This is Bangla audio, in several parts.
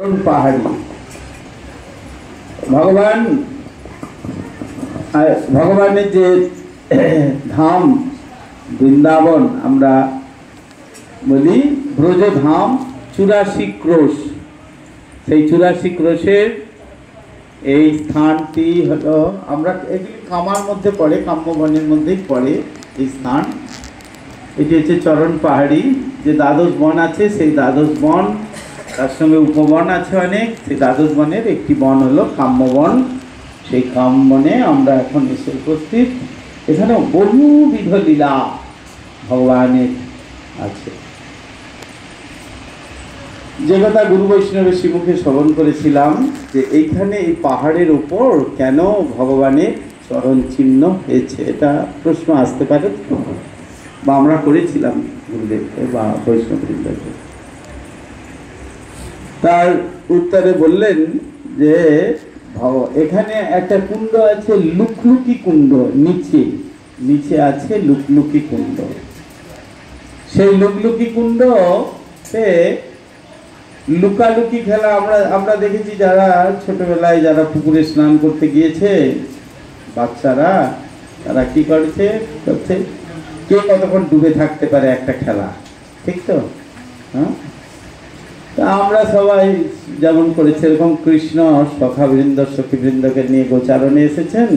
পাহাড়ি ভগবানের যে ধাম বৃন্দাবন আমরা বলি ব্রজধাম 84 ক্রোশ। সেই 84 ক্রোশের এই স্থানটি হলো, আমরা এগুলি কামার মধ্যে পড়ে, কাম্যবনের মধ্যেই পড়ে এই স্থান। এটি হচ্ছে চরণ পাহাড়ি। যে দ্বাদশ বন আছে সেই দ্বাদশ বন, তার সঙ্গে উপবন আছে অনেক। সেই দ্বাদশ বনের একটি বন হলো কাম্যবন। সেই কাম্যবনে আমরা এখন এসে উপস্থিত। এখানে বহুবিধ লীলা ভগবানের আছে, যে কথা গুরু বৈষ্ণবের শ্রীমুখে শ্রবণ করেছিলাম যে এইখানে এই পাহাড়ের ওপর কেন ভগবানের চরণ চিহ্ন হয়েছে, এটা প্রশ্ন আসতে পারে, বা আমরা করেছিলাম গুরুদেবকে বা বৈষ্ণববৃন্দকে। তার উত্তরে বললেন যে এখানে একটা কুণ্ড আছে, লুকলুকি কুণ্ড, নিচে নিচে আছে লুকলুকি কুণ্ড। সেই লুকলুকি কুণ্ডতে লুকালুকি খেলা আমরা দেখেছি। যারা ছোটবেলায় যারা পুকুরে স্নান করতে গিয়েছে বাচ্চারা, তারা কি করছে, কে কতক্ষণ ডুবে থাকতে পারে, একটা খেলা, ঠিক তো? হ্যাঁ, তা আমরা সবাই যেমন করেছি এরকম কৃষ্ণ সখাবৃন্দ সখীবৃন্দকে নিয়ে গোচারণে এসেছেন।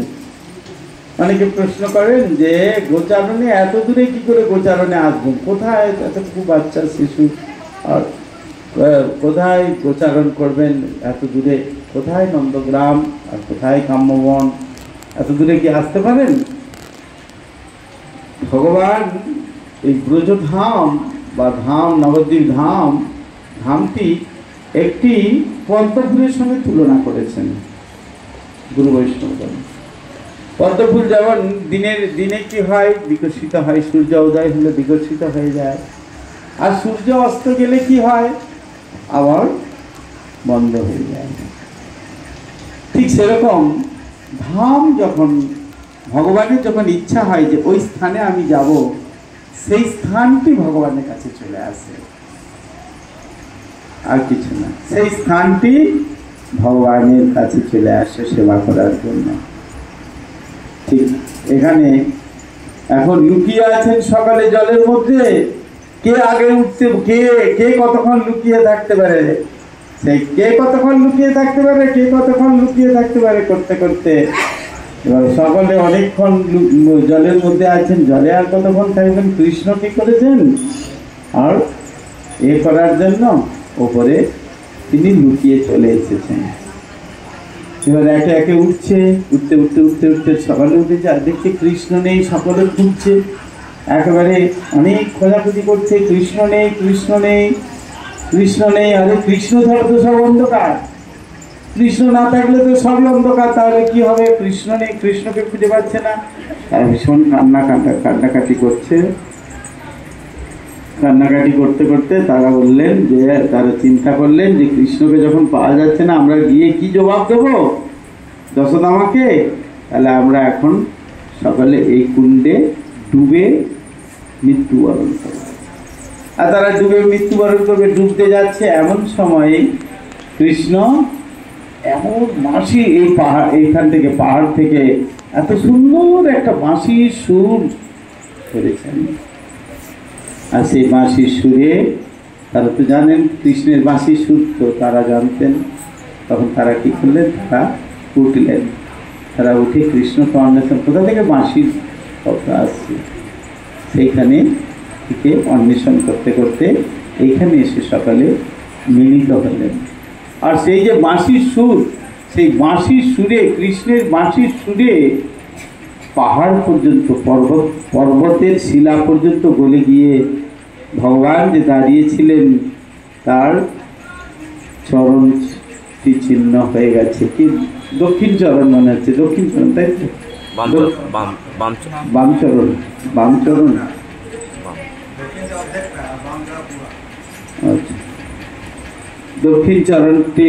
অনেকে প্রশ্ন করেন যে গোচারণে এত দূরে কি করে গোচারণে আসবেন, কোথায় এতটুকু বাচ্চা শিশু আর কোথায় গোচারণ করবেন এত দূরে, কোথায় নন্দগ্রাম আর কোথায় কাম্যবন, এত দূরে কি আসতে পারেন? ভগবান এই ব্রজধাম বা ধাম, নবদ্বীপ ধাম, ধামটি একটি পদ্মফুলের সঙ্গে তুলনা করেছেন গুরু বৈষ্ণবগণ। পদ্মফুল যেমন দিনে কি হয়, বিকশিত হয়, সূর্য উদয় হলে বিকশিত হয়ে যায়, আর সূর্য অস্ত গেলে কি হয়, আবার বন্ধ হয়ে যায়। ঠিক সেরকম ধাম যখন ভগবানের যখন ইচ্ছা হয় যে ওই স্থানে আমি যাব, সেই স্থানটি ভগবানের কাছে চলে আসে, আর কিছু না। সেই স্থানটি ভগবানের কাছে চলে আসে সেবা করার জন্য। ঠিক এখানে এখন লুকিয়ে আছেন সকালে জলের মধ্যে, কে আগে উঠতে, কে কতক্ষণ লুকিয়ে থাকতে পারে, সেই কে কতক্ষণ লুকিয়ে থাকতে পারে, কে কতক্ষণ লুকিয়ে থাকতে পারে করতে করতে এবার সকলে অনেকক্ষণ জলের মধ্যে আছেন। জলে আর কতক্ষণ থাকবেন? কৃষ্ণ কি করেছেন, আর এ করার জন্য ওপরে তিনি লুকিয়ে চলে এসেছেন। এবার একে একে উঠছে, উঠতে উঠতে উঠতে উঠতে সকালে উঠে দেখছে কৃষ্ণ নেই, সকলে খুঁজছে, একেবারে অনেক খোঁজাখুঁজি করছে, কৃষ্ণ নেই, কৃষ্ণ নেই, কৃষ্ণ নেই। আরে কৃষ্ণ ছাড়া তো সব অন্ধকার, কৃষ্ণ না থাকলে তো সবই অন্ধকার, তাহলে কি হবে? কৃষ্ণ নেই, কৃষ্ণকে খুঁজে পাচ্ছে না। ভীষণ কান্নাকাটি করছে। কান্নাকাটি করতে করতে তারা বললেন যে, তারা চিন্তা করলেন যে কৃষ্ণকে যখন পাওয়া যাচ্ছে না, আমরা গিয়ে কি জবাব দেবো যশোদামাকে? তাহলে আমরা এখন সকালে এই কুণ্ডে ডুবে মৃত্যুবরণ করব। আর তারা ডুবে মৃত্যুবরণ করবে, ডুবতে যাচ্ছে। এমন সময়ে কৃষ্ণ এমন বাঁশি, এই পাহাড়, এইখান থেকে পাহাড় থেকে এত সুন্দর একটা বাঁশির সুর করেছেন। আর সেই বাঁশির সুরে, তারা তো জানেন কৃষ্ণের বাঁশির সুর তো তারা জানতেন, তখন তারা কি করলেন, তারা উঠলেন। তারা উঠে কৃষ্ণ তো অন্বেষণ, কোথা থেকে বাঁশির শব্দ আসছে, সেইখানে থেকে অন্বেষণ করতে করতে এইখানে এসে সকালে মিলিত হলেন। আর সেই যে বাঁশির সুর, সেই বাঁশির সুরে, কৃষ্ণের বাঁশির সুরে পাহাড় পর্যন্ত, পর্বতের শিলা পর্যন্ত গলে গিয়ে ভগবান যে দাঁড়িয়েছিলেন তার চরণটি চিহ্ন হয়ে গেছে। কি দক্ষিণ চরণ মনে হচ্ছে, দক্ষিণ চরণ, তাই তো? বাম চরণ, বাম চরণ। আচ্ছা, দক্ষিণ চরণটি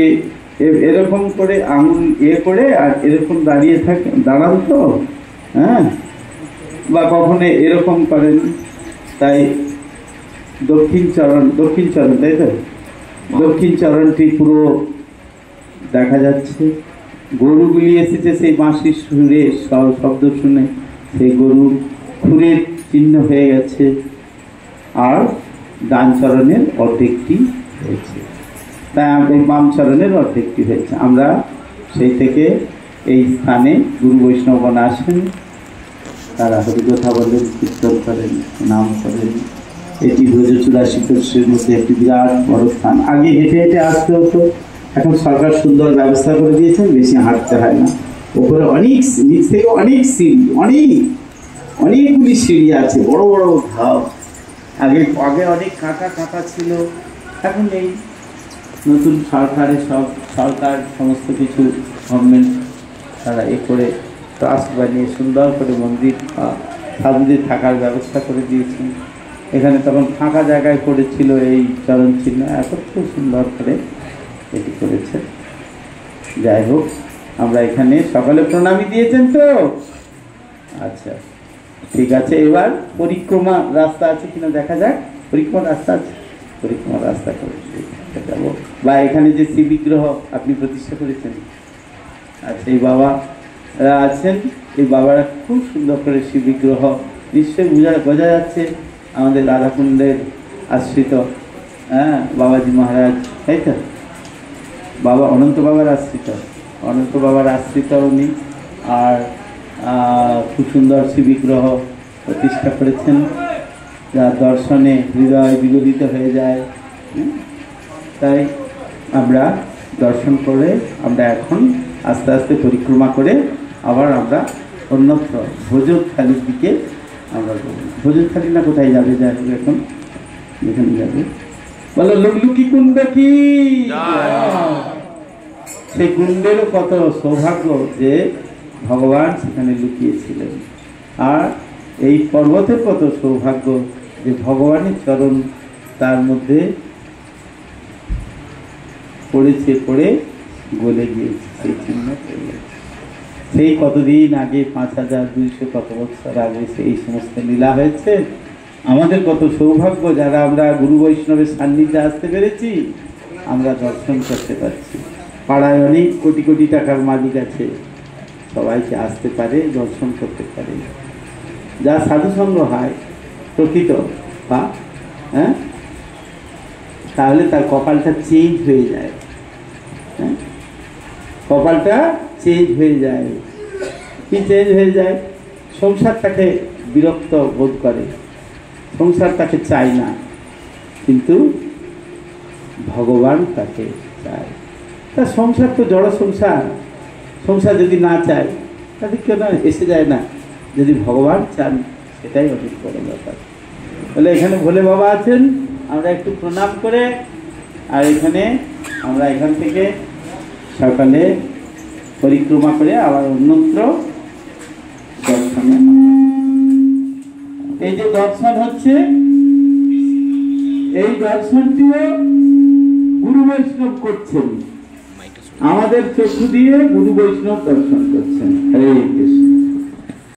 এরকম করে আঙুল করে আর এরকম দাঁড়িয়ে থাকে, দাঁড়ান তো, হ্যাঁ, বা কখনো এরকম করেন, তাই দক্ষিণ চরণ, তাই তো? দক্ষিণ চরণটি পুরো দেখা যাচ্ছে। গরুগুলি এসেছে সেই বাঁশির সুরে, শব্দ শুনে সেই গরুর খুরের চিহ্ন হয়ে গেছে। আর ডান চরণের অর্ধেকটি হয়েছে, তাই এই বাম চরণের অর্ধেকটি হয়েছে। আমরা সেই থেকে এই স্থানে গুরু বৈষ্ণবগণ আসেন, তারা হরিকথা বলেন, কীর্তন করেন, নাম করেন। এটি ব্রজচূড়া শীতর্ষের মধ্যে একটি বিরাট বড় স্থান। আগে হেঁটে হেঁটে আসতে হতো, এখন সরকার সুন্দর ব্যবস্থা করে দিয়েছেন, বেশি হাঁটতে হয় না। ওপরে অনেক নিচ থেকে অনেক সিঁড়ি, অনেকগুলি সিঁড়ি আছে, বড় বড় ধাপ। আগে অনেক কাঁটা কাঁটা ছিল, এখন এই নতুন সরকার সমস্ত কিছু গভর্নমেন্ট তারা করে ট্রাস্ট বানিয়ে সুন্দর করে মন্দির সাধুদের থাকার ব্যবস্থা করে দিয়েছেন। এখানে তখন ফাঁকা জায়গায় পড়েছিল এই চরণ চিহ্ন, এত খুব সুন্দর করে এটি করেছে। যাই হোক, আমরা এখানে সকালে প্রণামী দিয়েছেন তো? আচ্ছা, ঠিক আছে। এবার পরিক্রমা রাস্তা আছে কিনা দেখা যাক। পরিক্রমা রাস্তা আছে, পরিক্রমা রাস্তা করে যাবো। বা এখানে যে শিব বিগ্রহ আপনি প্রতিষ্ঠা করেছেন, আচ্ছা, এই বাবারা আছেন, এই বাবারা খুব সুন্দর করে শিব বিগ্রহ, নিশ্চয়ই বোঝা যাচ্ছে আমাদের রাধাকুণ্ডের আশ্রিত, হ্যাঁ, বাবাজি মহারাজ, তাই তো? বাবা অনন্ত বাবার আশ্রিত উনি। আর খুব সুন্দর শিব বিগ্রহ প্রতিষ্ঠা করেছেন, যার দর্শনে হৃদয় বিগলিত হয়ে যায়। তাই আমরা দর্শন করে আমরা এখন আস্তে আস্তে পরিক্রমা করে আবার আমরা অন্যত্র ভোজনথালির দিকে আমরা ভোজনথালি না কোথায় যাবে, যাই হোক এখন যেখানে যাবে বলো লুকলুকি কুণ্ড কি। সেই কুণ্ডেরও কত সৌভাগ্য যে ভগবান সেখানে লুকিয়েছিলেন। আর এই পর্বতের কত সৌভাগ্য যে ভগবানের চরণ তার মধ্যে পড়ে গলে গিয়েছে, সেই চিহ্ন সেই কতদিন আগে, 5200 কত বছর আগে সেই সমস্ত লীলা হয়েছে। আমাদের কত সৌভাগ্য যারা আমরা গুরু বৈষ্ণবের সান্নিধ্যে আসতে পেরেছি, আমরা দর্শন করতে পারছি। পাড়ায় অনেক কোটি কোটি টাকার মালিক আছে, সবাইকে আসতে পারে, দর্শন করতে পারে। যা সাধুসঙ্গ হয় প্রকৃত বা হ্যাঁ, তাহলে তার কপালটা চেঞ্জ হয়ে যায়। হ্যাঁ, কপালটা চেঞ্জ হয়ে যায়। কি চেঞ্জ হয়ে যায়? সংসার তাকে বিরক্ত বোধ করে, সংসার তাকে চায় না, কিন্তু ভগবান তাকে চায়। তার সংসার তো জড় সংসার, সংসার যদি না চায় তাহলে কেন এসে যায় না? যদি ভগবান চান সেটাই অনেক বড় ব্যাপার। বলে এখানে ভোলে বাবা আছেন, আমরা একটু প্রণাম করে, আর এখানে আমরা এখান থেকে সকালে পরিক্রমা করে আবার অন্যত্র দর্শনে। এই যে দর্শন হচ্ছে, এই দর্শনটিও গুরু বৈষ্ণব করছেন, আমাদের চক্ষু দিয়ে গুরু বৈষ্ণব দর্শন করছেন। হরে কৃষ্ণ।